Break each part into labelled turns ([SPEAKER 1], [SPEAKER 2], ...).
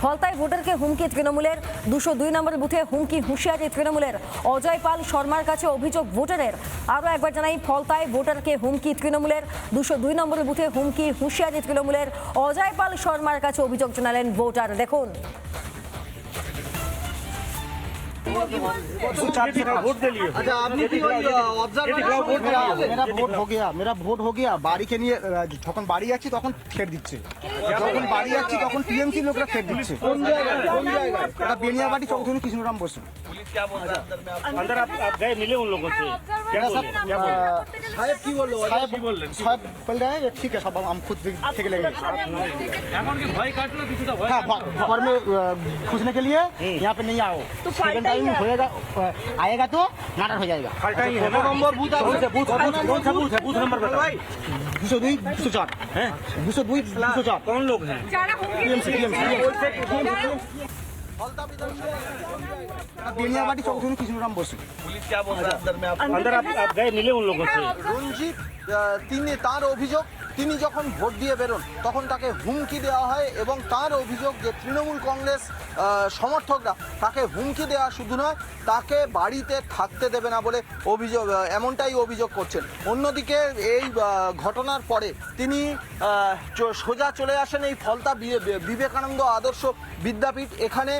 [SPEAKER 1] ফলতায় ভোটারকে হুমকি তৃণমূলের 202 নম্বর বুথে হুমকি হুঁশিয়ারি তৃণমূলের অজয় পাল শর্মার কাছে অভিযোগ ভোটারের। আরও একবার জানাই, ফলতায় ভোটারকে হুমকি তৃণমূলের 202 নম্বর বুথে হুমকি হুঁশিয়ারি তৃণমূলের অজয় পাল শর্মার কাছে অভিযোগ জানালেন ভোটার। দেখুন।
[SPEAKER 2] अच्छा आपने मेरा वोट हो गया বাড়ি কে নিয়ে যখন বাড়ি যাচ্ছি তখন ঠেট দিচ্ছে, যখন বাড়ি যাচ্ছি তখন টিএমসি লোকরা ঠেট দিচ্ছে। কোন জায়গায় এটা বেনিয়াবাড়ি চৌধুরী কৃষ্ণরাম বসু।
[SPEAKER 3] पुलिस क्या बोल रहा है अंदर में? अंदर आप गए मिले उन लोगों से?
[SPEAKER 2] साहब की बोल रहे हैं, साहब बोल रहे हैं ठीक है सब हम खुद देख लेंगे।
[SPEAKER 3] এখন কি ভয় কাটলো কিছুটা? ভয়
[SPEAKER 2] हाँ, घर में घुसने के लिए यहाँ पे नहीं आओ, सेकंड टाइम होएगा, आएगा तो नाटक हो जाएगा। नंबर बूथ कौन सा बूथ है? बूथ नंबर बताओ। 202 204 हैं, 202 204
[SPEAKER 3] कौन लोग हैं?
[SPEAKER 2] बेनियाबाड़ी चौधरी कৃষ্ণরাম বসু।
[SPEAKER 3] पुलिस क्या बोल रहा है अंदर में? अंदर आप गए मिले उन लोगों से?
[SPEAKER 4] রঞ্জিত তিনি তার অভিযোগ, তিনি যখন ভোট দিয়ে বেরোন তখন তাকে হুমকি দেওয়া হয় এবং তার অভিযোগ যে তৃণমূল কংগ্রেস সমর্থকরা তাকে হুমকি দেওয়া শুধু নয়, তাকে বাড়িতে থাকতে দেবে না বলে অভিযোগ, এমনটাই অভিযোগ করছেন। অন্যদিকে এই ঘটনার পরে তিনি সোজা চলে আসেন এই ফলতা বিবেকানন্দ আদর্শ বিদ্যাপীঠ। এখানে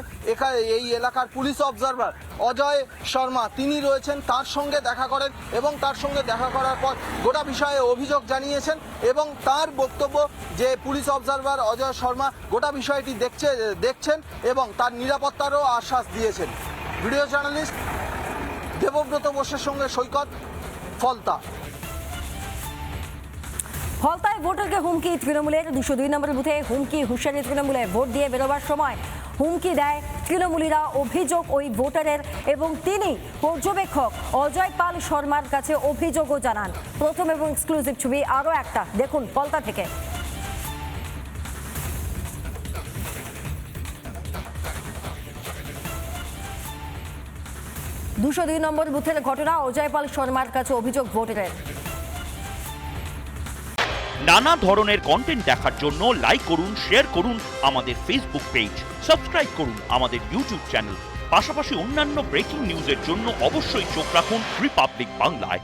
[SPEAKER 4] এই এলাকার পুলিশ অবজারভার অজয় শর্মা তিনি রয়েছেন, তার সঙ্গে দেখা করেন এবং তার সঙ্গে দেখা করার পর গোটা বিষয়ে অভিযোগ জানিয়েছেন এবং তার বক্তব্য যে পুলিশ অবজারভার অজয় শর্মা গোটা বিষয়টি দেখছেন এবং তার নিরাপত্তারও আশ্বাস দিয়েছেন। ভিডিও জার্নালিস্ট দেবব্রত বোসের সঙ্গে সৈকত, ফলতা।
[SPEAKER 1] ফলতায় ভোটারকে হুমকি তৃণমূলের 202 নম্বর বুথে হুমকি হুঁশিয়ারি তৃণমূলে ভোট দিয়ে বেরোবার সময় হুমকি দেয় তৃণমূলীরা, অভিযোগ ওই ভোটারের এবং তিনি পর্যবেক্ষক অজয় পাল শর্মার কাছে অভিযোগও জানান। প্রথম এবং এক্সক্লুসিভ ছবি আরও একটা দেখুন ফলতা থেকে। 202 নম্বর বুথের ঘটনা, অজয় পাল শর্মার কাছে অভিযোগ ভোটারের।
[SPEAKER 5] নানা ধরনের কন্টেন্ট দেখার জন্য লাইক করুন, শেয়ার করুন আমাদের ফেসবুক পেজ, সাবস্ক্রাইব করুন আমাদের ইউটিউব চ্যানেল। পাশাপাশি অন্যান্য ব্রেকিং নিউজের জন্য অবশ্যই চোখ রাখুন রিপাবলিক বাংলায়।